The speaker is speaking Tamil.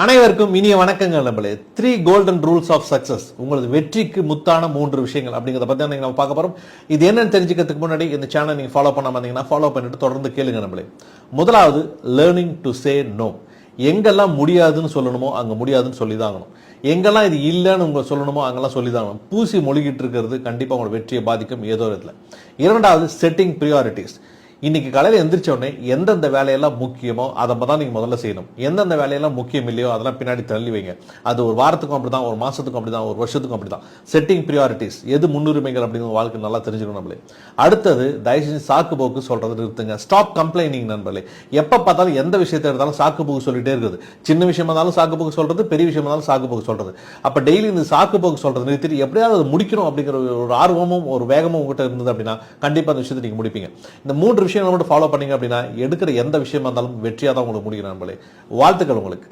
அனைவருக்கும் இனிய வணக்கங்கள் நம்மளே. 3 கோல்டன் ரூல்ஸ் ஆஃப் சக்சஸ், உங்களது வெற்றிக்கு முத்தான 3 விஷயங்கள் அப்படிங்கிறத பத்தி நம்ம பார்க்க போறோம். இது என்னன்னு தெரிஞ்சுக்கிறதுக்கு முன்னாடி இந்த சேனல் நீங்க ஃபாலோ பண்ணாம இருந்தீங்கன்னா ஃபாலோ பண்ணிட்டு தொடர்ந்து கேளுங்க நம்மளே. முதலாவது, லேர்னிங் டு சே நோ. எங்கெல்லாம் முடியாதுன்னு சொல்லணுமோ அங்க முடியாதுன்னு சொல்லிதான் ஆகணும். எங்கெல்லாம் இது இல்லைன்னு உங்களை சொல்லணுமோ அங்கெல்லாம் சொல்லிதான் ஆகணும். பூசி மொழிகிட்டு இருக்கிறது கண்டிப்பா உங்களோட வெற்றியை பாதிக்கும் ஏதோ இடத்துல. இரண்டாவது, செட்டிங் ப்ரியாரிட்டிஸ். இன்னைக்கு காலையில் எந்திரிச்ச உடனே எந்தெந்த வேலையெல்லாம் முக்கியமோ அதை தான் நீங்க முதல்ல செய்யணும். எந்தெந்த வேலையெல்லாம் முக்கியம் இல்லையோ அதெல்லாம் பின்னாடி தள்ளி வைங்க. அது ஒரு வாரத்துக்கும் அப்படிதான், ஒரு மாசத்துக்கும் அப்படிதான், ஒரு வருஷத்துக்கும் அப்படிதான். செட்டிங் ப்ரியாரிட்டிஸ், எது முன்னுரிமைகள் அப்படிங்கிற வாழ்க்கை நல்லா தெரிஞ்சுக்கணும் நம்மளே. அடுத்தது, தயவு செஞ்சு சாக்கு போக்கு சொல்றது நிறுத்துங்க. ஸ்டாப் கம்ப்ளைனிங் நண்பர்களே. எப்ப பார்த்தாலும் எந்த விஷயத்தை எடுத்தாலும் சாக்கு போக்கு சொல்லிட்டே இருக்குது. சின்ன விஷயமா இருந்தாலும் சாக்கு போக்கு சொல்றது, பெரிய விஷயமா இருந்தாலும் சாக்கு போக்கு சொல்றது. அப்ப டெய்லி இந்த சாக்கு போக்கு சொல்றது நிறுத்திட்டு எப்படியாவது அதை முடிக்கணும் அப்படிங்கிற ஒரு ஆர்வமும் ஒரு வேகமும் உங்ககிட்ட இருந்தது அப்படின்னா கண்டிப்பா அந்த விஷயத்தை நீங்க முடிப்பீங்க. இந்த 3 விஷயங்களை மட்டும் ஃபாலோ பண்ணீங்க அப்படின்னா எடுக்கிற எந்த விஷயமா இருந்தாலும் வெற்றியா தான் உங்களுக்கு முடியும் நண்பர்களே. வாழ்த்துக்கள் உங்களுக்கு.